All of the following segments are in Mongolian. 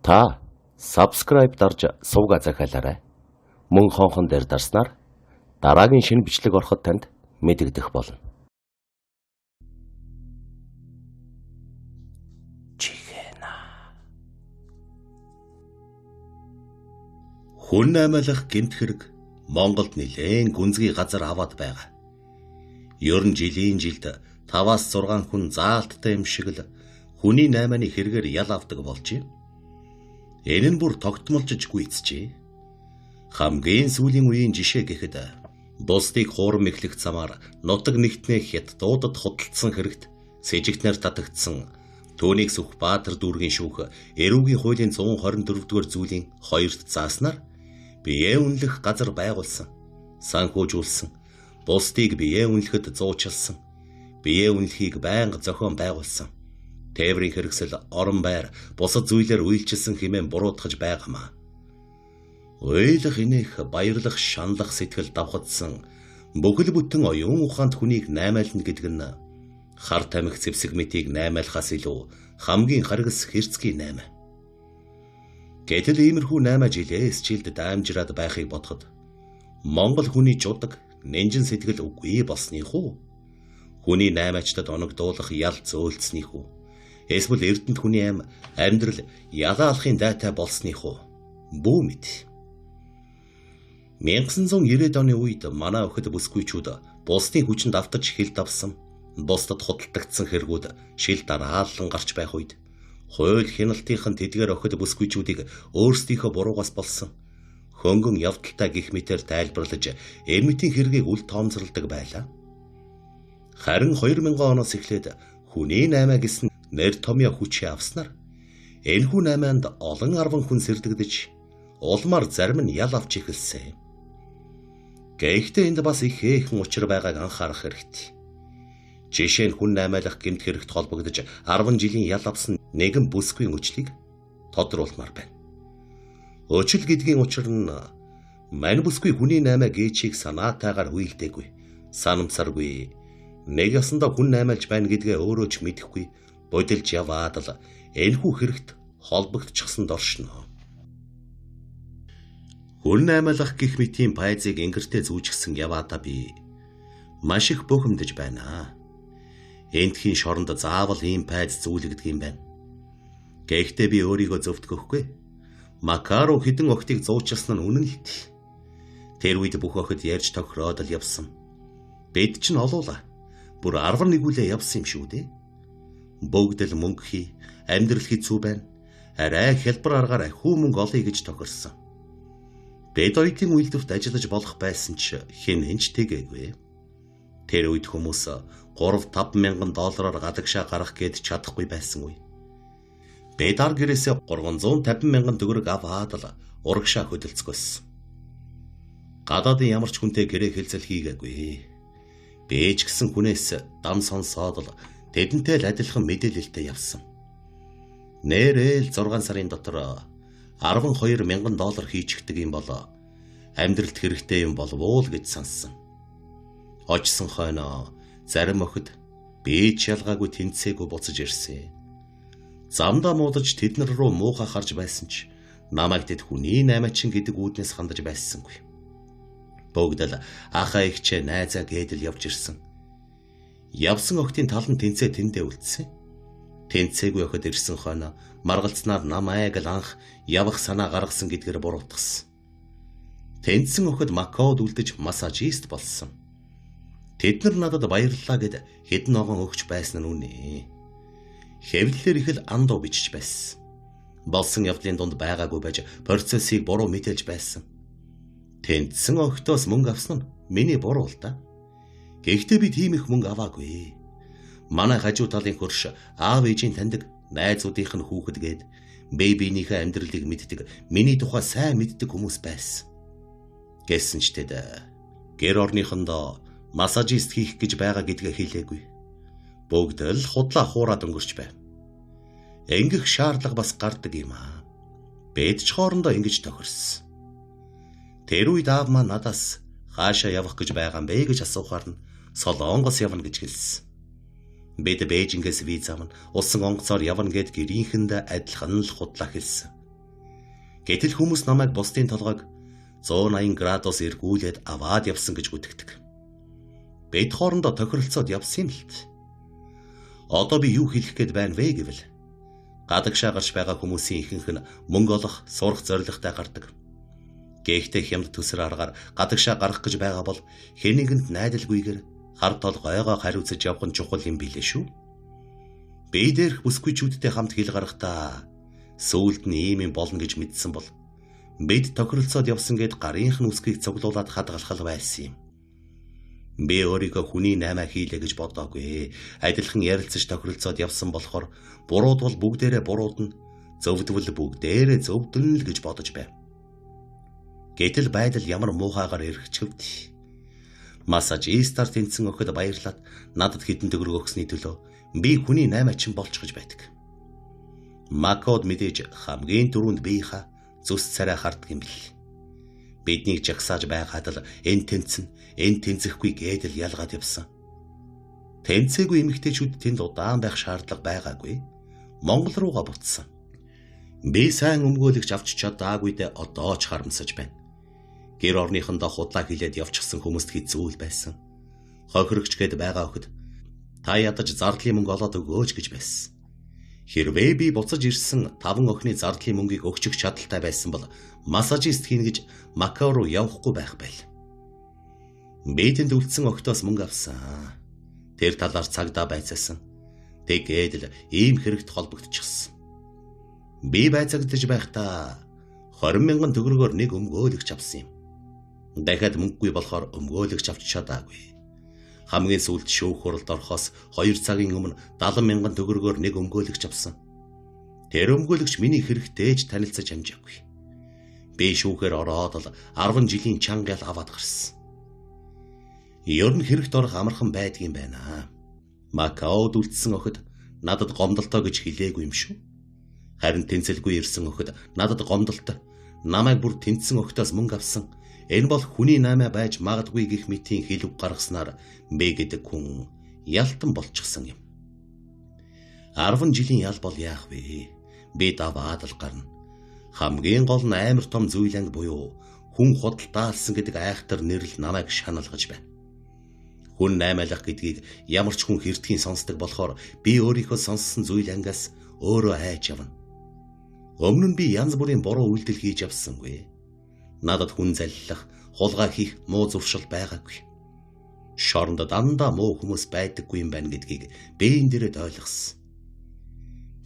Та subscribe дарж сувга захиалаарай. Мөн хонхон дээр дарснаар дараагийн шинэ бичлэг ороход танд мэдэгдэх болно. Хүн аймалах гэмт хэрэг Монголд нэлээн гүнзгий газар аваад байгаа. Ер нь жилийн жилд 5-6 хүн заалттай юм шиг л хүний наймааны хэрэгээр ял авдаг болжээ. Энэ нь бүр тогтмолж гүйцжээ. Хамгийн сүүлийн үеийн жишээ гэхэд бусдыг хуурам эхлэх замаар нутаг нэгтнээ хэд дуудад худалдсан хэрэгт сэжигтнэр татагдсан түүнийг сүх Баатар дүүргийн шүүх эрүүгийн хуулийн 124-р зүйлийн 2-т зааснаар биеэ үнэлэх газар байгуулсан, санхүүжүүлсэн, бусдыг биеэ үнэлэхэд зуучилсан, биеэ үнэлэхийг байнга зохион байгуулсан, тээврийн хэрэгсэл, орон байр, бусад зүйлээр үйлчилсэн хэмээн буруутгаж байгаамаа. Уйлах инех, баярлах, шаналх сэтгэл давхадсан бүхэл бүтэн оюун ухаанд хүнийг наймаална гэдэг нь хар тамхи зэвсэг мэтийг наймаалахаас илүү хамгийн харгас хэрцгий наймаа. Гэтэл иймэрхүү наймаа жилээс жилд даамжраад байхыг бодоход Монгол хүний жудаг, нэнжин сэтгэл үгүй болсных уу? Хүний наймаачдад оногдуулах ял зөөлдсних үү? Эсвэл эрдэнэт хүний амьдрал ялаалахын дайтай болсных уу? Бүү мэд. 1990-ад оны үед манай охид бүсгүйчүүд бусдын хүчинд автаж хил давсан, бусдад худалдагдсан хэрэгүүд шил дараалан гарч байх үед хууль хяналтынхан тэдгээр охид бүсгүйчүүдийг өөрсдийнхөө буруугаас болсон хөнгөн явдалтай гих мэтээр тайлбарлаж эмэтийн хэргийг үл тоомцорладаг байлаа. Харин 2000 оноос эхлээд хүний наймаа гэсэн нэр томьёо хүчээ авснаар энэхүү наймаанд олон арван хүн сэрдэгдэж улмаар зарим нь ял авч эхэлсэн. Гэхдээ энд бас их ээхэн учир байгааг анхаарах хэрэгтэй. Жишээ нь хүн наймаалах гэмт хэрэгт холбогдож 10 жилийн ял авсан нэгэн бүсгүй өчлийг тодруулмаар байна. Өчл гэдгийн учир нь мань бүсгүй хүний наймаа гээчийг санаатайгаар үйлдээгүй, санамсаргүй, нэг ясандаа хүн наймаалж байна гэдгээ өөрөө ч мэдэхгүй бодилж яваад л энэхүү хэрэгт холбогдчихсан доршно. Хүн наймаалах гэх мэтийн пайзыг ингэртээ зүүжгсэн яваадаа би маш их бухимдаж байна. Эндхийн шоронд заавал ийм пайз зүүлэгдэг юм байна. Гэхдээ би өөрийгөө зөвтгөхгүй. Макаро хідэн охтыг зуучилсан нь үнэн л т. Тэр үед бүх охид ярьж тохироод л явсан. Бид ч н олуула. Бүр 11 үлээ явсан юм шүү дээ. Бүгд л мөнгө хий, амьдрал хэцүү байна. Арай хялбар аргаар хүү мөнгө олъё гэж тохирсон. Бид оюутны үйлдвэрт ажиллаж болох байсан ч хинэнч тэгээгүй. Тэр үед хүмүүс 3-5 мянган доллараар гадагшаа гарах гээд чадахгүй байсан үе. Бид ар гэрээсээ 350 мянган төгрөг аваад л урагшаа хөдөлцгөөсөн. Гадаадын ямар ч хүнтэй гэрээ хэлцэл хийгээгүй. Би ч гэсэн хүнээс дам сонсоод л тэдэнтэй л адилхан мэдээлэлтэй явсан. Нээрээ л 6 сарын дотор 12 мянган доллар хийчихдэг юм бол амьдралд хэрэгтэй юм болов уу гэж сонссон. Очсон хойноо зарим охид би ч ялгаагүй тэнцээгүй буцаж ирсэн. Замдаа муудаж тэднэр рүү муухай харж байсан ч намайг тэд хүний наймаачин гэдэг үүднээс хандаж байссангүй. Бүгд л ахаа ихчээ найзаа гэдэл явж ирсэн. Явсан охидын тал нь тэнцээ тэндээ үлдсэн. Тэнцээгүй охид ирсэн хойно маргалцнаар намайг л анх явах санаа гаргасан гэдгээр буруутгасан. Тэнцсэн охид Макаод үлдэж массажист болсон. Тэд нар надад баярлалаа гэд хэдэн огон өгч байсан нь үнэ. Хэвлэлээр их л андуу бичиж байсан. Болсон явдлын дунд байгаагүй байж процессыг буруу мэдээж байсан. Тэнцсэн охидоос мөнгө авсан нь миний буруу л да. Гэхдээ би тийм их мөнгө аваагүй. Манай хажуу талын хөрш аав ээжийн таньдаг найзуудынх нь хүүхэд гээд бэбинийхээ амьдралыг мэддэг, миний тухай сайн мэддэг хүмүүс байсан. Гэсэн ч тэд гэр орныхондоо массажист хийх гэж байгаа гэдгээ хэлээгүй. Бүгд л худлаа хуураад өнгөрч байв. Ингэх шаардлага бас гардаг юм аа. Бид ч хоорондоо ингэж тохирсон. Тэр үед аав маань надаас хаашаа явах гэж байгаа юм бэ гэж асуухаар нь Солонгос явна гэж хэлсэн. Бид Бээжингээс виз авна, усан онгоцоор явна гэд гэрийнхэнд адилхан л худлаа хэлсэн. Гэтэл хүмүүс намайг бусдын толгойг 180 градус эргүүлээд аваад явсан гэж үтгэдэг. Бид хоорондоо тохиролцоод явсан юм л т. Одоо би юу хэлэх гээд байна вэ гэвэл гадагшаа гарч байгаа хүмүүсийн ихэнх нь мөнгө олох, сурах зорилготой гардаг. Гэхдээ хямд төсөр аргаар гадагшаа гарах гэж байгаа бол хэн нэгэнд найдалгүйгээр хар толгойгоо хариуцаж явах нь чухал юм билээ шүү. Би дээрх бүсгүйчүүдтэй хамт хил гарахдаа сүүлд нь ийм юм болно гэж мэдсэн бол бид тохиролцоод явсан гэд гарынх нь үсгийг цуглуулад хадгалах байсан юм. Би өөрийгөө хүний 8 хийлээ гэж бодоогүй. Адилхан ярилцаж тохиролцоод явсан болохоор буруудвал бүгдээрээ буруудна, зөвдвөл бүгдээрээ зөвдөн л гэж бодож байв. Гэтэл байдал ямар муухайгаар эргэжвд. Массажистаар тэнцэн өгөхөд баярлаад надад хэдэн төгрөг өгсөний төлөө би хүний 8 чин болчих гэж байдаг. Макод мэдээж хамгийн түрүүнд биеийнхаа зүс царай харддаг юм бэл. Биднийг жагсааж байгаад л энэ тэнцэхгүй гээд л ялгаад явсан. Тэнцээгүй эмэгтэйчүүд тэнд удаан байх шаардлага байгаагүй. Монгол руугаа буцсан. Би сайн өмгөөлөгч авч чадаагүйдээ одоо ч харамсаж байна. Гэр орныхондоо худлаа хилээд явчихсан хүмүүст хэцүү байсан. Хохирогч гээд байгаа өхөд та ядаж зардлын мөнгө олоод өгөөч гэж байсан. Хэрвээ би буцаж ирсэн 5 охины зардлын мөнгийг өгчих чадaltaй байсан бол массажист хийнэ гэж Макао руу явахгүй байх байл. Би тэнд үлдсэн охтоос мөнгө авсан. Тэр талаар цагдаа байцаасан. Тэгээд л ийм хэрэгт холбогдчихсон. Би байцаагдаж байхдаа 20,000 төгрөгөөр нэг өмгөөлөгч авсан юм. Дахиад мөнгөгүй болохоор өмгөөлөгч авч чадаагүй. Хамгийн сүүлд шүүх хуралд орохоос 2 цагийн өмнө 70,000 төгрөгөөр нэг өмгөөлөгч авсан. Тэр өмгөөлөгч миний хэрэгтэйж танилцаж амжаагүй. Би шүүхээр ороод л 10 жилийн чанга ял аваад гарсан. Ер нь хэрэгт орох амархан байдгийн байна. Макаод үлдсэн охид надад гомдолтой гэж хэлээгүй юм шүү. Харин тэнцэлгүй ирсэн охид надад гомдолтой. Намайг бүр тэнцсэн охидоос мөнгө авсан. Энэ бол хүний 8 байж магадгүй гэх мэтийн хэлв гаргаснаар бэ гэдэг хүн ялтан болчихсон юм. 10 жилийн ял бол яах вэ? Би даваад л гарна. Хамгийн гол нь амар том зүйл анги буюу хүн худалдаалсан гэдэг айхтар нэрл намайг шаналгаж байна. Хүн 8 гэдгийг ямар ч хүн хэрдгийн сонсдог болохоор би өөрийнхөө сонссон зүйл ангиас өөрөө айж явна. Өмнө нь би янз бүрийн буруу үйлдэл хийж явсангүй. Надад хүн заллах, хулгай хийх муу зуршил байгаагүй. Шоронд дандаа муу хүмүүс байдаггүй юм байна гэдгийг би энэ дээрээ ойлгосон.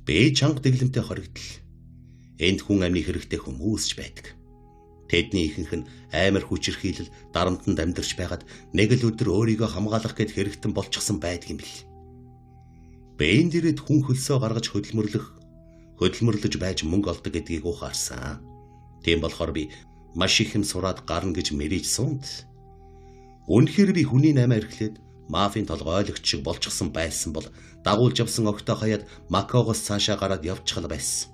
Би чанга дэглэмтэй хоригдл. Энд хүн амны хэрэгтэй хүмүүс ч байдаг. Тэдний ихэнх нь амар хүчирхийлэл дарамтанд амьдарч байгаад нэг л өдөр өөрийгөө хамгаалах гэд хэрэгтэн болчихсон байдаг юм бэл. Би энэ дээрээ хүн хөлсөө гаргаж хөдөлмөрлөж байж мөнгө олдог гэдгийг ухаарсан. Тийм болохоор би маш их юм сураад гарна гэж мэрийж суунд. Үнэхээр би хүний 8 эрхлээд мафийн толгойлогч шиг болчихсон байсан бол дагуулж явсан огтоо хаяад Макаогоос цаашаа гараад явчихал байсан.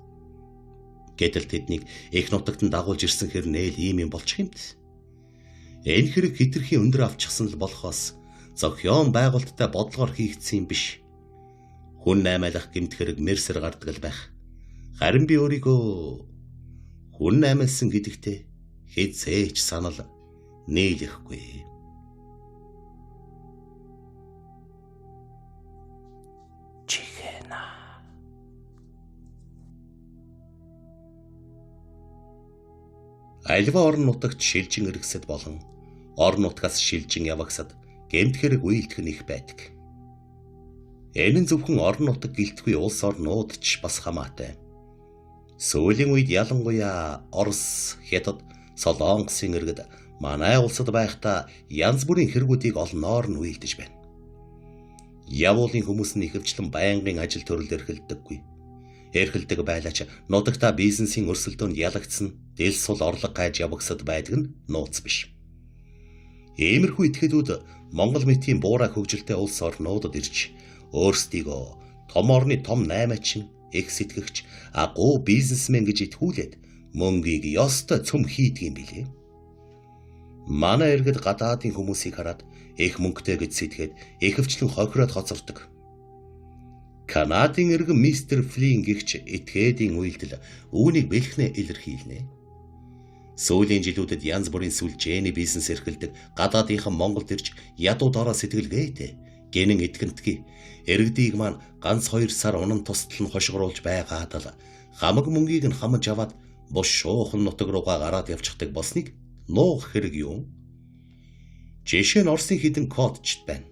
Гэтэл тэднийг их нутагт нь дагуулж ирсэн хэр нээл ийм юм болчих юмт. Энэ хэрэг хитрхийн өндөр авчихсан л болохоос зохион байгуулалттай бодлогоор хийгдсэн юм биш. Хүн 8 гэмт хэрэг мерсэр гардаг л байх. Харин би өөрийгөө хүн 8-сан гэдэгтээ хэзээч санал нийлэхгүй. Альва орон нутагт шилжин эргэсэд болон орон нутгаас шилжин явагсад гэмт хэрэг үйлдэх нь их байдаг. Энэ нь зөвхөн орон нутаг гэлтгүй улс орнууд ч бас хамаатай. Сүүлийн үед ялангуяа Орос, Хятад, Солонгосын иргэд манай улсад байхдаа янз бүрийн хэрэгүүдийг олноор нь үйлдэж байна. Явуулын хүмүүс нь ихэвчлэн байнгын ажил төрөл эрхэлдэггүй. Эрхэлдэг байлаач нутагта бизнесийн өрсөлдөөнд ялагдсан дэл сул орлого гайж явагсад байдаг нь нууц биш. Иймэрхүү этгээдүүд Монгол мэтийн буурай хөгжилтэй улс орнуудад ирж өөрсдийгөө том орны том 8-чин их сэтгэгч агуу бизнесмен гэж итгүүлээд мөнгийг ёстой цөм хийдэг юм билээ. Манай иргэд гадаадын хүмүүсийг хараад их мөнгөтэй гэж сэтгэхэд ихэвчлэн хохироод хоцордог. Канадын иргэн мистер Флин гэгч этгээдийн үйлдэл үүнийг бэлхнээ илэрхийлнэ. Сүүлийн жилүүдэд янз бүрийн сүлжээний бизнес эрхэлдэг гадаадынхан Монголд ирж ядуу дараа сэтгэлгээтэй гэнэн итгэнтгий иргэдийг маань ганц 2 сар унан тусдал нь хошгоруулж байгаад л хамаг мөнгийг нь хамж аваад бус шуухан нутаг руугаа гараад явчихдаг болсныг нуух хэрэг юу? Жишээ нь Оросын хідэн кодчд байна.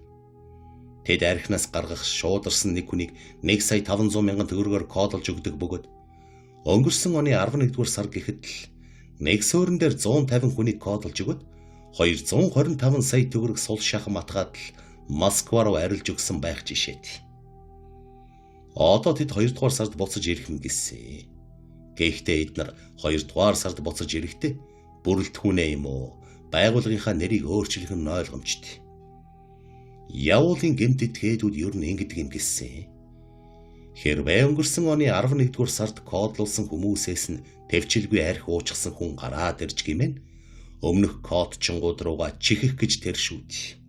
Тэд архинаас гаргах шуударсан нэг хүнийг 1,500,000 төгрөгөөр кодолж өгдөг бөгөөд өнгөрсөн оны 11-р сар гэхэд л нэг суурин дээр 150 хүнийг кодолж өгöd 225 сая төгрөг сул шахам атгаад л Москва руу арилж өгсөн байх жишээд. Одоо тэд 2-р сард буцаж ирэх юм гисэн. Гэхдээ эднэр 2-р сард буцаж ирэхдээ бүрэлдэхүүнээ юм уу? Байгууллагынхаа нэрийг өөрчлөх нь ойлгомжтой. Явуулын гэмт этгээдүүд ер нь ингэдэг юм гисэн. Хэрвээ өнгөрсөн оны 11-р сард кодлуулсан хүмүүсээс нь төвчилгүй арх уучсан хүн гараад ирж гимэн өмнөх кодчингууд руугаа чихэх гэж тэр шүүд.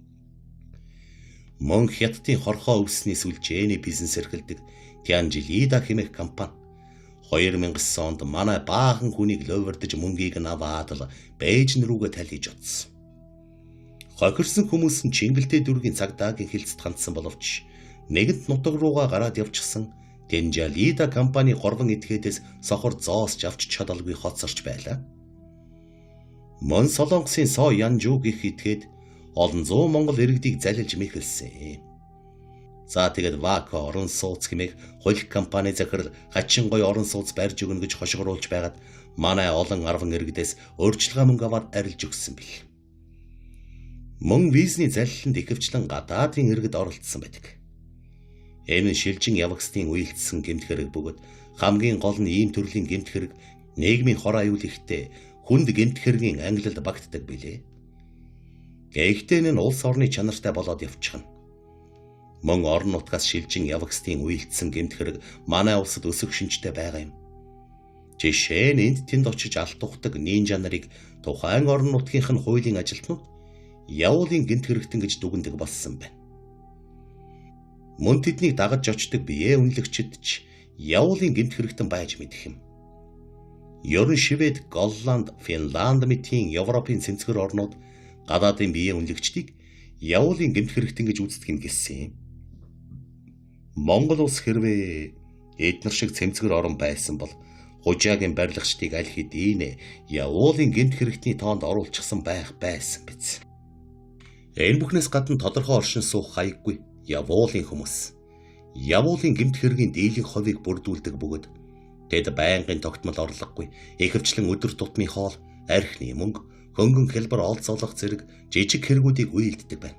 Мөн хятадын хорхоо өвсний сүлжээний бизнес эрхэлдэг Тянжилида хэмээх компани 2009 онд манай баахан хүнийг ловэрдэж мөнгийг нь аваад л Бээжин рүүгээ талхиж утсан. Хохирсон хүмүүс нь Чингэлтэй дүргийн цагдаагийн хилцэд хандсан боловч нэгэнт нутаг руугаа гараад явчихсан Тянжилида компани горгон этгээдээс сохор зоосч авч чадалгүй хоцорч байлаа. Мөн Солонгосын Со Янжу гэх этгээд олон зуун монгол иргэдийг залилж мэхэлсэн. За тэгээд Вако орон сууц хэмээх хуль компани захирал хачин гой орон сууц барьж өгнө гэж хошгоруулж байгаад манай олон арван иргэдээс өөрчлөгөө мөнгө аваад арилж өгсөн бил. Мөн визний залиланд ихэвчлэн гадаадын иргэд оролцсон байдаг. Энэ нь шилжин явагсдын үйлдэлсэн гэмт хэрэг бөгөөд хамгийн гол нь ийм төрлийн гэмт хэрэг нийгмийн хор аюул ихтэй хүнд гэмт хэргийн ангилалд багтдаг билээ. Гэхдээ энэ нь улс орны чанартай болоод явчихна. Мөн орон нутгаас шилжин явагсдын үйлдэлсэн гэмт хэрэг манай улсад өсөх шинжтэй байгаа юм. Жишээ нь энд тэнд очиж алт тухдаг нинжа нарыг тухайн орон нутгийнх нь хуулийн ажилтнууд явуулын гэмт хэрэгтэн гэж дүгндэг болсон байна. Мөн тэднийг дагаж очдог бие үнэлэгчид ч явуулын гэмт хэрэгтэн байж мэдэх юм. Ерөн Швед, Голланд, Финланд мэтийн Европын цэнцгэр орнууд гадаадын бие үнэлэгчдийг явуулын гэмт хэрэгтэн гэж үздэг юм гэлсэн. Монгол улс хэрвээ эднэр шиг цэмцгэр орон байсан бол хужаагийн барилгачдыг аль хэдийн явуулын гэмт хэрэгтний тоонд оруулчихсан байх байсан биз. Энэ бүхнээс гадна тодорхой оршин суух хаяггүй явуулын хүмүүс. Явуулын гэмт хэргийн дийлэнх хувийг бүрдүүлдэг бөгөөд тэд байнгын тогтмол орлогогүй, ихэвчлэн өдөр тутмын хоол, архины мөнгө, хөнгөн хялбар олзоолох зэрэг жижиг хэрэгүүдийг үйлддэг байна.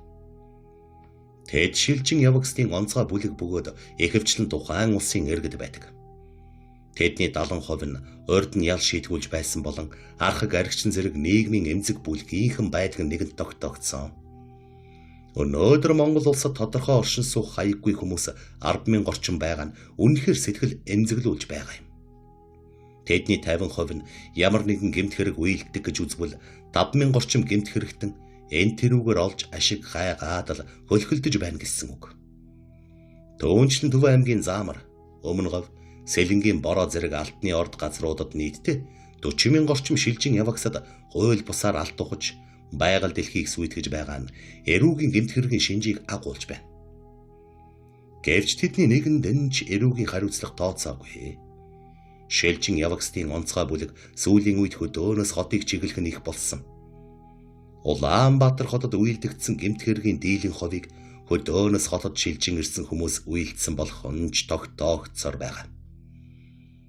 Тэд шилжин явагсдын онцгой бүлэг бөгөөд ихэвчлэн тухайн улсын иргэд байдаг. Тэдний 70% нь урд нь ял шийтгүүлж байсан болон архаг аригчин зэрэг нийгмийн эмзэг бүлгийнхэн байдаг нэгэнд тогтоогдсон. Өнөөдөр Монгол улсад тодорхой оршин суух хаяггүй хүмүүс 10,000 орчим байгаа нь үнэхээр сэтгэл эмзэглүүлж байгаа юм. Тэдний 50% нь ямар нэгэн гэмт хэрэг үйлддэг гэж үзвэл 5,000 орчим гэмт хэрэгтэн энэ тэрүүгээр олж ашиг хайгаад л хөлхөлдөж байна гэсэн үг. Төөнчлөн Төв аймгийн Заамар, Өмнөгов, Сэлэнгийн Бороо зэрэг алтны орд газруудад нийтдээ 40,000 орчим шилжин явагсад хууль бусаар алт ухаж байгаль дэлхийг сүйтгэж байгаа нь эрүүгийн гэмт хэргийн шинжийг агуулж байна. Гэвч тэдний нэгэнд энэч эрүүгийн хариуцлага тооцоогүй. Шилжин явагсдын онцгой бүлэг сүүлийн үед хөдөөнөөс хотыг чиглэх нь их болсон. Улаанбаатар хотод үйлдэгдсэн гэмт хэргийн дийлэнх хувийг хөдөөнөөс хотод шилжин ирсэн хүмүүс үйлдсэн болох нь ч тогтоогдсоор байгаа.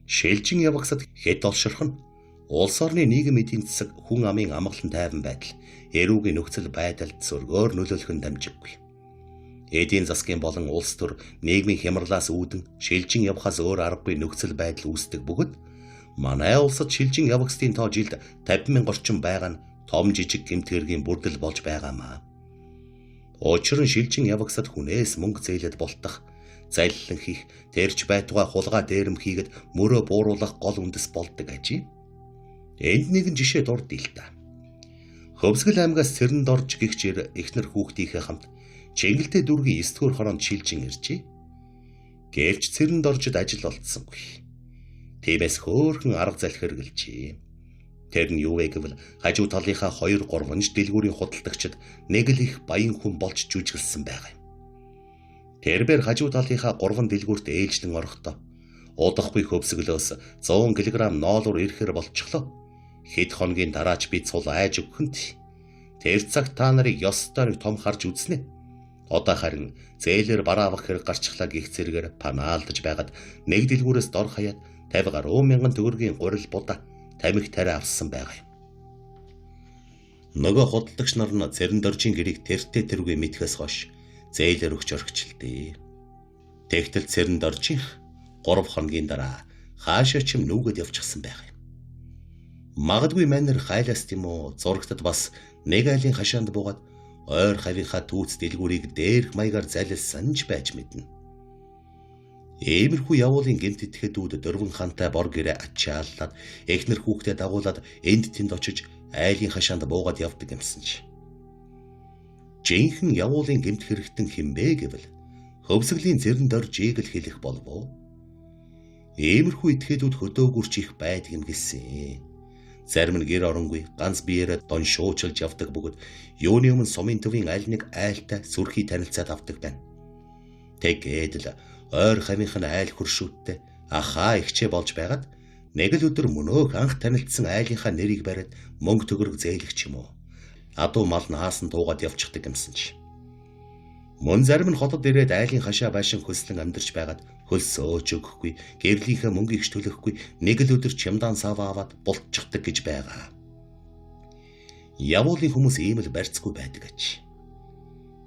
Шилжин явагсад хэд олширх нь улс орны нийгэм эдийн засаг, хүн амын амгалан тайван байдал, эрүүгийн нөхцөл байдалд зөргөөр нөлөөлөх нь дамжиггүй. Эдийн засгийн болон улс төр нийгмийн хямралаас үүдэн шилжин явахаас өөр аргагүй нөхцөл байдал үүсдэг бөгөөд манай улсад шилжин явагсдын тоо жилд 50,000 орчим байгаа нь том жижиг гэмт хэргийн бүрдэл болж байгаамаа. Учир нь шилжин явагсад хүнээс мөнгө зээлэд болтох, залилан хийх, тэрч байтугай хулгай дээрэм хийгээд мөрөө бууруулах гол үндэс болдог ажээ. Энд нэгэн жишээ дурдъя л да. Хөвсгөл аймгаас Цэрэнд орж гихчээр эхнэр хүүхдийнхээ хамт Чингэлтэй дүргийн 9 дугаар хороонд шилжин иржээ. Гэвч цэрэнд оржид ажил олдсонгүй. Тиймээс хөөрхөн арга залхи хэрглэжээ. Тэр нь юу вэ гэвэл хажуу талынхаа 2-3 дэлгүүрийн худалдагчид нэг л их баян хүн болж жүжиглсэн байгаа юм. Тэрээр хажуу талынхаа 3 дэлгүүрт ээлжлэн орохдоо удахгүй хөвсгөлөөс 100 кг ноолуур ирэхээр болчихлоо. Хэд хоногийн дараач бид цул айж өгөхөнд тэр цаг та нарыг ёстой нэг том харж үзнэ. Одоо харин зээлэр бараа авах хэрэг гарчлаа гих зэрэгээр панаалдаж байгаад нэг дэлгүүрээс дор хаяад 50 гаруй мянган төгрөгийн гурил будаа тамхи тариа авсан байгаа юм. Нөгөө худалдагч нар нь Цэрэн-Доржийн гэрийг тэртээ тэргүй мэдхээс хойш зээлэр өгч орхичлээ. Тэгтэл Цэрэн-Доржийн 3 хоногийн дараа хаашаа ч юм нүгэд явчихсан байгаа юм. Магадгүй манер хайлаас тийм үү зурагтад бас нэг айлын хашаанд буугаад ойр хавийнхаа түүц дэлгүүрийг дээрх маягаар залилсан ч байж мэднэ. Иймэрхүү явуулын гэмт итгэдүүд дөрвөн хантай бор гэрээ ачааллаад эхнэр хүүхдээ дагуулад энд тэнд очиж айлын хашаанд буугаад явдаг юмсан ч. Жинхэнэ явуулын гэмт хэрэгтэн хинбэ гэвэл хөвсгөлийн Цэрэн-Доржийг л хэлэх болов уу? Иймэрхүү итгэдүүд хөдөөгүрч их байдаг юм гэлсэн. Зарим нь гэр оронгүй ганц биеэрээ дон шуучилж явдаг бөгөөд юуны өмнө сумын төвийн аль нэг айлтай сүрхий танилцаад авдаг байна. Тэгээд л ойр хавийнх нь айл хөршүүдтэй ахаа ихчээ болж байгаад нэг л өдөр мөнөөх анх танилцсан айлынхаа нэрийг бариад мөнгө төгрөг зээлэх ч юм уу. Адуу мал наасан туугаад явчихдаг юмсан ч. Мөн зарим нь хотод ирээд айлын хашаа байшин хөслөн амьдарч байгаад хөлс өөж өгөхгүй, гэрлийнхээ мөнгөийг ч төлөхгүй нэг л өдөр чемдан саваа аваад бултчихдаг гэж байгаа. Явуулын хүмүүс ийм л барьцгүй байдаг аж.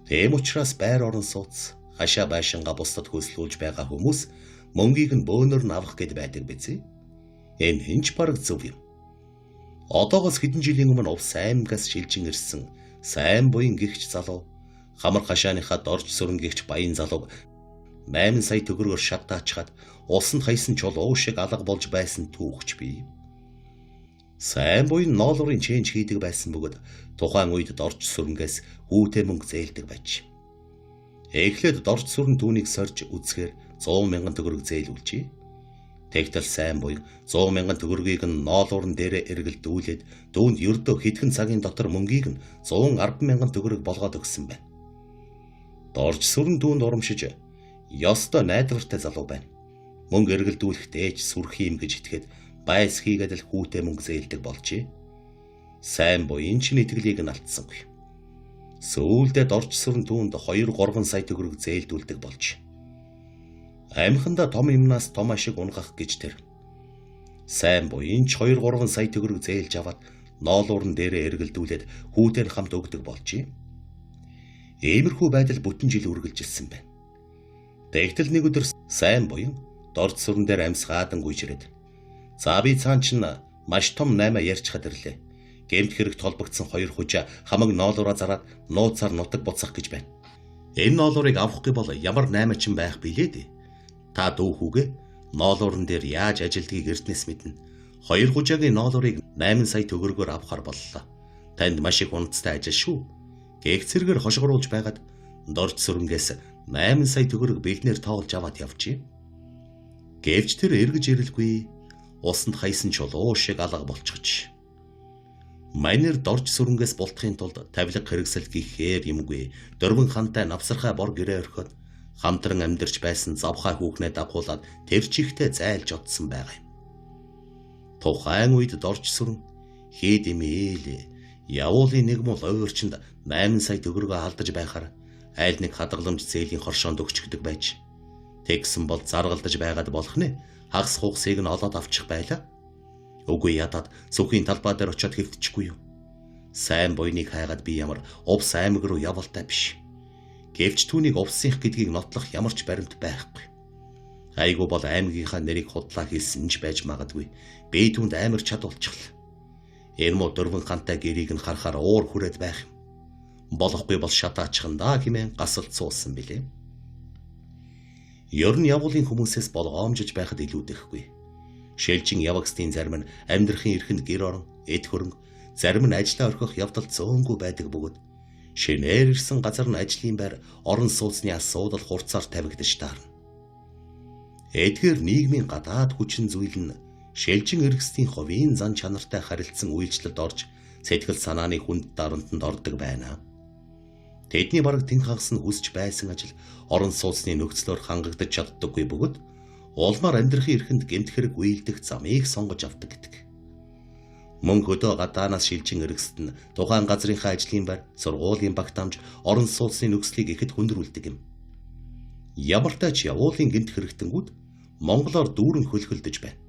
Тэм учраас байр орон сууц хашаа байшингаа бусдад хөслүүлж байгаа хүмүүс мөнгийг нь бөөнөр нь авах гээд байдаг биз. Энэ хинч бараг зөв юм. Одоогоос хэдэн жилийн өмнө Увс аймгаас шилжин ирсэн сайн буян гихч залуу хамар хашааныхаа дорж сүрэнгийгч баян залуу 8 сая төгрөгөөр шатаачаад усанд хаясан чулуу шиг алга болж байсан түүхч бий. Сайн буян ноолуурын ченж хийдэг байсан бөгөөд тухайн үед дорж сүрэнгээс хүүтэй мөнгө зээлдэг байж. Эхлээд дорж сүрэн түүнийг сорж үзэхээр 100 мянган төгрөг зээлүүлжээ. Тэгтэл сайн буян 100 мянган төгрөгийг нь ноолуурн дээрээ эргэлдүүлээд дүүнд ердөө хэдхэн цагийн дотор мөнгийг нь 110 мянган төгрөг болгоод өгсөн байна. Дорж сүрэн дүүнд урамшиж ёстой найдвартай залуу байна. Мөнгө эргэлдүүлэхдээ ч сүрхий юм гэж итгээд байс хийгээд л хүүтэй мөнгө зээлдэг болжээ. Сайн буян чинь итгэлийг нь алдсангүй. Сүүлдээ дорж сүрэн дүүнд 2-3 сая төгрөг зээлдүүлдэг болж. Амханда том юмнаас том ашиг унгах гэж тэр. Сайн буян ч 2-3 сая төгрөг зээлж аваад ноолуурн дээрээ эргэлдүүлээд хүүтэй хамт өгдөг болжээ. Иймэрхүү байдал бүтэн жил үргэлжилсэн байна. Тэгтэл нэг өдөр сайн буян дорж сүрэн дээр амьсгаадан гүйжрээд "За би цаан чинь маш том 8 ярьчихад ирлээ. Гэмт хэрэг толбогдсон 2 хужаа хамаг ноолуураа зараад нууцаар нутаг буцах гэж байна. Энэ ноолуурыг авахгүй бол ямар 8 ч байх билээ дээ. Та дүү хүүгээ ноолуурн дээр яаж ажилдгийг эрднэс мэднэ. 2 хужаагийн ноолуурыг 8 сая төгрөгөөр авахар боллоо. Танд маш их унцтай ажил шүү. Гээх зэргээр хошгоруулж байгаад дорж сүрэнгээс 8 сая төгрөг бэлнээр тоолж аваад явжээ. Гэвч тэр эргэж ирэлгүй усанд хаясан чулуу шиг алга болчихж. Майнер дорж сүрэнгээс бултахын тулд тавилга хэрэгсэл гэхээр юмгүй дөрвөн хантай навсархай бор гэрээ орхиод хамтран амьдарч байсан завхай хүүхнээ дагуулад тэр чихтэй зайлж одсон байгаа юм. Тухайн үед дорж сүрэн хэд имээл явуулын нэг мул ойрчинд 8 сая төгрөгөө алдаж байхаар айл нэг хадгаламж зээлийн хоршоонд өгчгдөг байж. Тэгсэн бол заргалдаж байгаад болох нэ хагас хугсыг нь олоод авчих байлаа. Үгүй ядаад сүхийн талбай дээр очиод хэвтчихгүй юу. Сайн буйныг хайгаад би ямар Увс аймаг руу явалтай биш. Гэвч түүнийг Увсынх гэдгийг нотлох ямар ч баримт байхгүй. Айгу бол аймгийнхаа нэрийг худлаа хэлсэн ч байж магадгүй. Би түүнд амар чадвалчихлаа. Энэ мо дөрвөн хантай гэрийг нь харахаар уур хүрээд байх юм. Болохгүй бол шатаачхандаа хэмээн гасалт суусан билээ. Ер нь явуулын хүмүүсээс болгоомжиж байхад илүүдэхгүй. Шилжин явагсдын зарим нь амьдрахын эрхэнд гэр орон, эд хөрөнгө, зарим нь ажлаа орхих явдал зөөнгүй байдаг бөгөөд шинээр ирсэн газар нь ажлын байр, орон сууцны асуудал хурцаар тавигдаж таарна. Эдгээр нийгмийн гадаад хүчин зүйл нь шилжин эргэсдийн хувийн зан чанартай харилцсан үйлчлэлд орж сэтгэл санааны хүнд дарамтанд ордог байна. Тэдний бараг тэн хагас нь хүсч байсан ажил орон сууцны нөхцлөөр хангагдаж чаддаггүй бөгөөд улмаар амьдрахын эрхэнд гэмт хэрэг үйлдэх замыг сонгож авдаг гэдэг. Мөн хөдөө гадаанаас шилжин эргэсд нь тухайн газрынхаа ажлын байр, сургуулийн багтаамж, орон сууцны нөхцөлийг ихэд хүндрүүлдэг юм. Ямар ч тач явуулын гэмт хэрэгтэнгүүд монголоор дүүрэн хөлхөлдөж байна.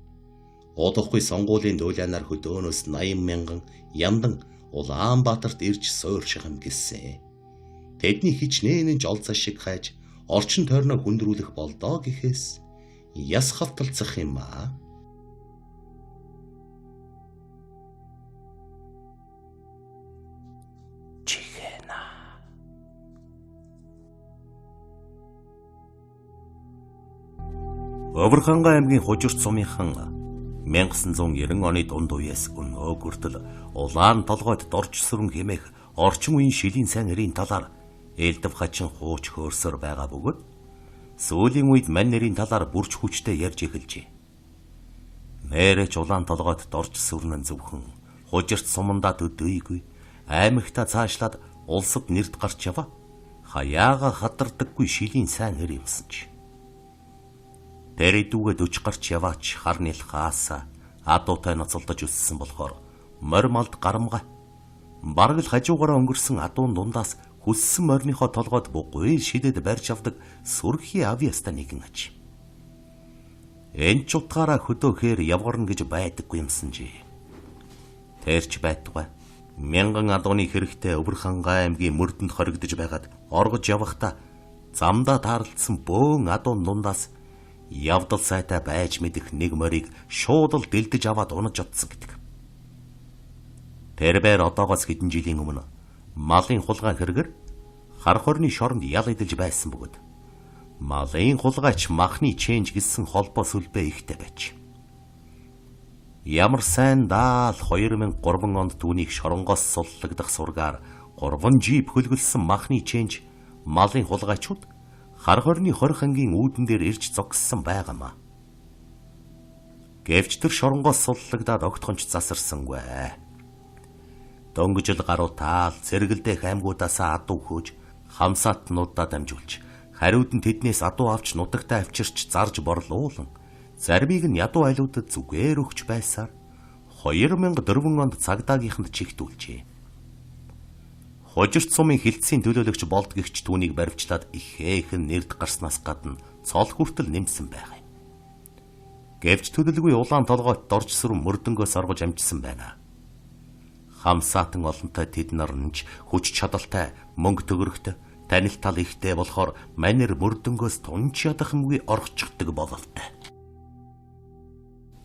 Удахгүй сонгуулийн дуулианаар хөдөөнөөс 80 мянган яндан Улаанбаатарт ирж сууршихам гэсэн. Тэдний хичнээн жолцоо шиг хайж орчин тойрноо хүндрүүлэх болдоо гэхээс яс хавталцах юм аа. Өвөрхангай аймгийн Хужирт сумынхан 1990 оны дунд үеэс өнөө хүртэл улаан толгойд дорж сүрэн хэмээх орчин үеийн шилийн сайн нэрийн талаар ээлдэв хачин хууч хөөрсөр байгаа бөгөөд сүүлийн үед мань нэрийн талаар бүрч хүчтэй ярьж эхэлжээ. Нэрэж улаан толгойд дорж сүрэн зөвхөн Хужирт сумандаа төдийгүй аймагта цаашлаад улсад нэрд гарч яваа хаяага хадардаггүй шилийн сайн нэр юмсан ч. Тэрийдүүгээ 40 гарч яваач хар нэлхааса адуутай ноцолдож өссөн болохоор морималд гарамгай бараг л хажуугаараа өнгөрсөн адуун дундаас хүссэн морьныхоо толгойд бугуй шидэд барьж авдаг сүрхий авьяаста нэгэн аж. Энэ ч утгаараа хөдөөхээр явгарна гэж байдаггүй юмсан жи. Тэрч байтугай мянган адууны хэрэгтэй Өвөрхангай аймгийн мөрдөнд хоригдож байгаад оргож явахдаа замдаа таарлцсан бөөн адуун дундаас явдал сайтай байж мэдэх нэг морийг шууд л дэлдэж аваад унаж утсан гэдэг. Тэрбээр одоогоос хэдэн жилийн өмнө малын хулгай хэрэгэр хар хорны шоронд ял идэлж байсан бөгөөд малын хулгайч махны чэнж гэсэн холбоо сүлбээ ихтэй байж. Ямар сайн даал 2003 онд түүнийг шоронгоос суллагдах сургаар 3 жип хөлгөлсөн махны чэнж малын хулгайчууд хар хорны 20 ангийн үүдэн дээр ирж зогссон байгаамаа. Гэвч тэр шоронгоос суллагдаад огтхонч засарсангүй. Дөнгөжл гаруй таал цэргэлдэх аймагуудаасаа адуу хөөж хамсаатнуудаа дамжуулж хариуд нь тэднээс адуу авч нутагтаа авчирч зарж борлуулан зармийг нь ядуу айлуудад зүгээр өгч байсаар 2004 онд цагдаагийнханд чигтүүлжээ. Хужирт сумын хилцээний төлөөлөгч болдгийгч түүнийг баривчлаад ихээхэн нэрд гарснаас гадна цол хүртэл нэмсэн байгаа юм. Гэвч төлөлгүй улаан толгойд дорж сүрэн мөрдөнгөөс оргож амжсан байна. Хамсаатан олонтой тэд нар нь ч хүч чадалтай, мөнгө төгрөгтэй, танил тал ихтэй болохоор манер мөрдөнгөөс тунч ядахмгүй орчихдаг бололтой.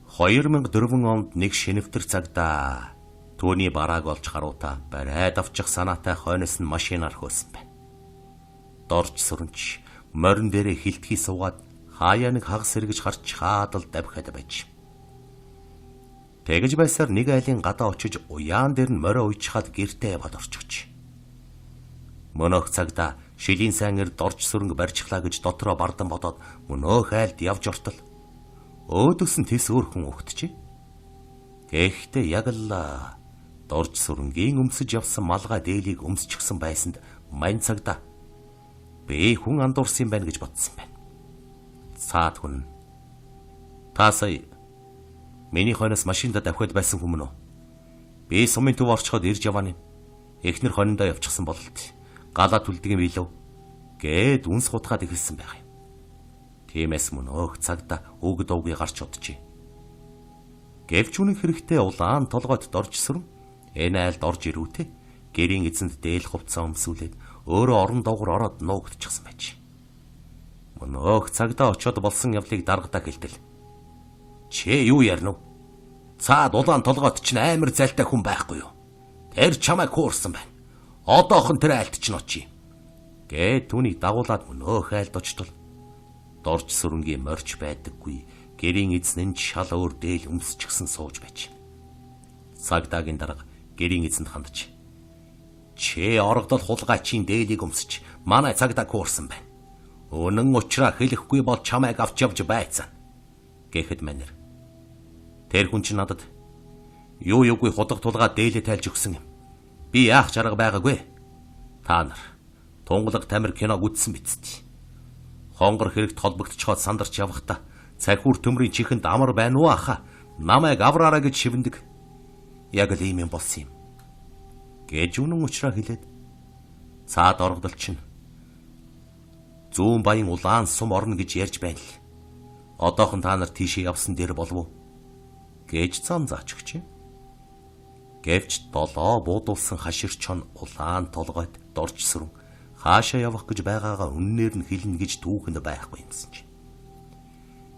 2004 онд нэг шинэвтер цагдаа түүний барааг олж харуутаа барайд авчих санаатай хойноос нь машинаар хөөсөн байна. Дорж сүрэнч морин дээрээ хилтгий суугаад хаяа нэг хагас сэргэж харч хаадал давхиад байж. Тэгж байсаар нэг айлын гадаа очиж уяан дээр нь морио уйчхаад гэртээ яваад орчихж. Мөнөөх цагдаа шилийн сайнэр дорж сүрэнг барьчихлаа гэж дотроо бардан бодоод мөнөөх айлд явж ортол өөдөөс нь тэс өөрхөн өгтчээ. Гэхдээ яг л дорж сүрэнгийн өмсөж явсан малгай дээлийг өмсчихсэн байсанд мань цагдаа би хүн андуурсан байна гэж бодсон байна. Цаад хүн та сая миний хойноос машинда давхиад байсан хүмүүс үү? Би сумын төв орчход ирж явааны. Эхнэр хониндоо явчихсан бололт. Галаа түлдэг юм билүү? Гээд үнс хутгаад ихэлсэн байх юм. Тиймээс мөнөөх цагдаа үг дуугүй гарч уджээ. Гэвч үнэн хэрэгтэй улаан толгойд дорж сүрэн энэ айлд орж ирүүтэй гэрийн эзэнд дээл хувцас өмсүүлээд өөрөө орон доогор ороод нуугдчихсан байж. Мөнөөх цагдаа очиод болсон явлыг даргадаа хэлтэл. Чи юу ярина вэ? Цаад улаан толгойд чинь амар зайлтай хүн байхгүй юу? Тэр чамайг хуурсан байна. Одоохон тэр айлд чинь очие. Гээд түүнийг дагуулад мөнөөх айлд очтол дорж сүрэнгийн морч байдаггүй. Гэрийн эзэн нь шал өөр дээл өмсчихсэн сууж байж. Цагдаагийн дарга гэрийн эзэнд хандж чи орогдол хулгайчийн дээлийг өмсч манай цагдаа хуурсан байна. Үнэн учраа хэлэхгүй бол чамайг авч явж байцсан. Гэхэд манер. Тэр хүн чинь надад юу юугүй худаг тулгаа дээлээ тайлж өгсөн юм. Би яах чарга байгаагүй. Та нар тунгалаг тамир киног үзсэн биз. Хонгор хэрэгт холбогдчиход сандарч явахдаа цахиур төмрийн чихэнд амар байна уу аха? Намайг авраараа гэж шивэндэг. Яг л ийм юм болсон юм. Гэж үнэн учраа хэлээд цаад оргодол чинь зүүн баян улаан сум орно гэж ярьж байна л. Одоохон та нар тийшээ явсан дээр болов уу? Гэж зам заач өгч. Гэвч долоо буудулсан хаширчон улаан толгойд дорж сүрэн хаашаа явах гэж байгаагаа үннээр нь хэлнэ гэж түүхэнд байхгүй юмсан чинь.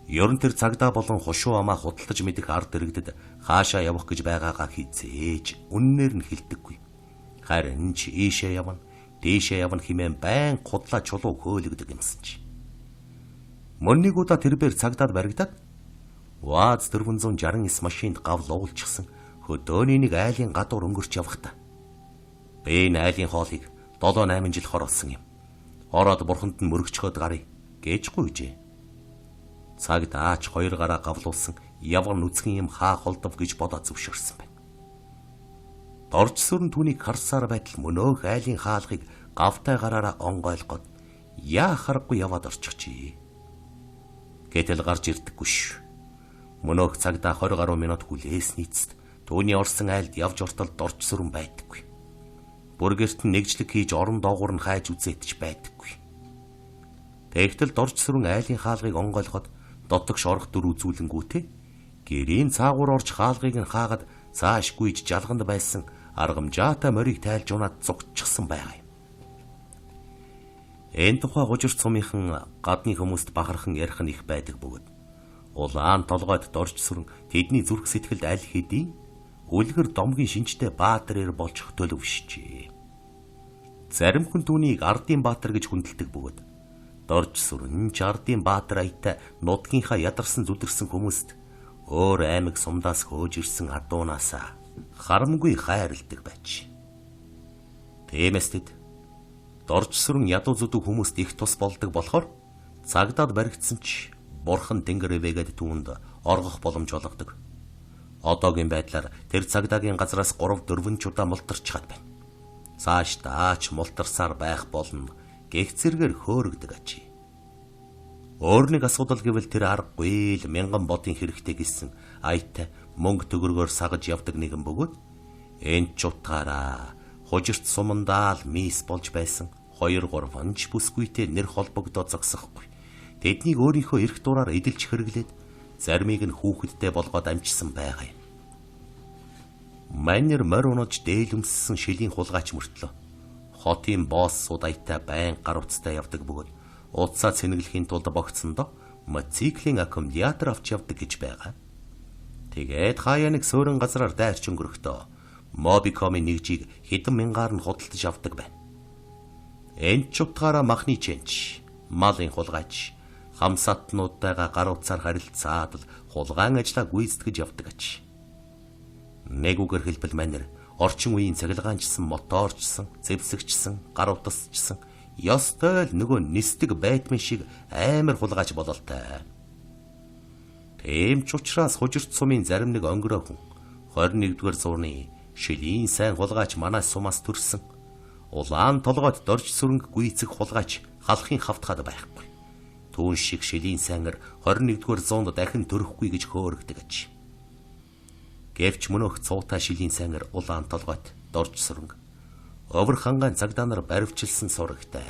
Ёрон тэр цагдаа болон хушуу амаа худалдаж мэдэх ард иргэдэд хаашаа явах гэж байгаагаа хизээж үннээр нь хэлдэггүй. Харин ч ийшээ явна, дээшээ явна хэмээн байн худлаа чулуу хөөлөгдөг юмсан чинь. Мөн нэг удаа тэрбээр цагдаад баригдаад УАЗ 469 машинд гав луулчихсан хөдөөний нэг айлын гадуур өнгөрч явахдаа би энэ айлын хоолыг 7-8 жил хороолсон юм. Ороод бурханд нь мөрөгчхөд гарыг гэж гуйжээ. Цагдаач 2 гараа гавлуулсан явган нүцгэн юм хаа холдов гэж бодоод зөвшөөрсөн байна. Дорж сүрэн түүнийг харсаар байтал мөнөөх айлын хаалгыг гавтай гараараа онгойлгоод яа харахгүй яваад орчихжээ. Гэтэл гарч ирдэггүй ш. Мөнөөх цагдаа 20 гаруй минут хүлээс нийцэд түүний орсон айлд явж ортол дорж сүрэн байдаггүй. Бүргэрт нь нэгжлэг хийж орон доогуур нь хайж үзээдч байдаггүй. Тэгтэл дорж сүрэн айлын хаалгыг онгойлгоод дотогш орох дүр үзүүлэнгүүтээ гэрийн цаагуур орж хаалгыг нь хаагаад цааш гүйж жалганд байсан аргамжаатай морийг тайлж унаад зогтчихсан байгаа юм. Энэ тухай хужирч сумынхан гадны хүмүүст бахархан ярих нь их байдаг бөгөөд улаан толгойд дорж сүрэн тэдний зүрх сэтгэлд аль хэдийн үлгэр домгийн шинжтэй баатарээр болж төлөвшжээ. Зарим хүн түүнийг ардын баатар гэж хүндэлдэг бөгөөд дорж сүрэн ардын баатар аятай нутгийнхаа ядарсан зүдэрсэн хүмүүст өөр аймаг сумдаас хөөж ирсэн адуунаасаа харамгүй хайрладаг байж. Тиймээс тэд дорж сүрэн ядуу зүдүү хүмүүст их тус болдог болохоор цагдаад баригдсан ч бурхан тэнгэр ивэгэд түүнд оргох боломж олгодог. Одоогийн байдлаар тэр цагдаагийн газраас 3-4 чудаа мултарчхад байна. Цааш даач мултарсаар байх болно гэх зэргээр хөөрөгдөг ачи. Өөр нэг асуудал гэвэл тэр аргагүй л мянган бодын хэрэгтэй гэсэн аятай мөнгө төгрөгөөр сагаж явдаг нэгэн бөгөөд энэ ч утгаараа хужирт сумандаа л мис болж байсан 2-3 ч бүсгүйтэй нэр холбогдоод зогсохгүй. Тэднийг өөрийнхөө эрх дураар эдэлж хэрэглээд заримыг нь хүүхэдтэй болгоод амжсан байгаа юм. Манер морь унаж дээлүмссэн шилийн хулгайч мөртлөө хотын бооссууд аятай байн гар утастай явдаг бөгөөд утсаа цэнэглэхийн тулд богцсондоо мотоциклийн аккумулятор авч явдаг гэж байгаа. Тэгээд хаяа нэг суурин газраар дайрч өнгөрөхдөө Мобикомын нэгжийг хэдэн мянгаар нь худалдаж авдаг байна. Энд ч утгаараа махны чэнч, малын хулгайч, хамсаатнуудтайгаа гар утсаар харилцаад л хулгайн ажлаа гүйцэтгэж явдаг ач. Нэг үгээр хэлбэл манер орчин үеийн цахилгаанчсан, моторчсан, зэвсэгчсэн, гар утасчсан ёстой л нөгөө нисдэг байтман шиг амар хулгайч бололтой. Тийм ч учраас хужирт сумын зарим нэг өнгөрөө хүн 21-р зууны шилийн сайн хулгайч манай сумаас төрсөн. Улаан толгойд дорж сүрэнг гүйцэх хулгайч халахын хавтгаад байхгүй. Түүн шиг шилийн сайнэр 21-р зуунд дахин төрөхгүй гэж хөөрөгдөг аж. Гэвч мөнөөх цуутай шилийн сайнэр улаан толгойд дорж сүрэнг өвөр хангаан цагдаа нар баривчилсан сурагтай.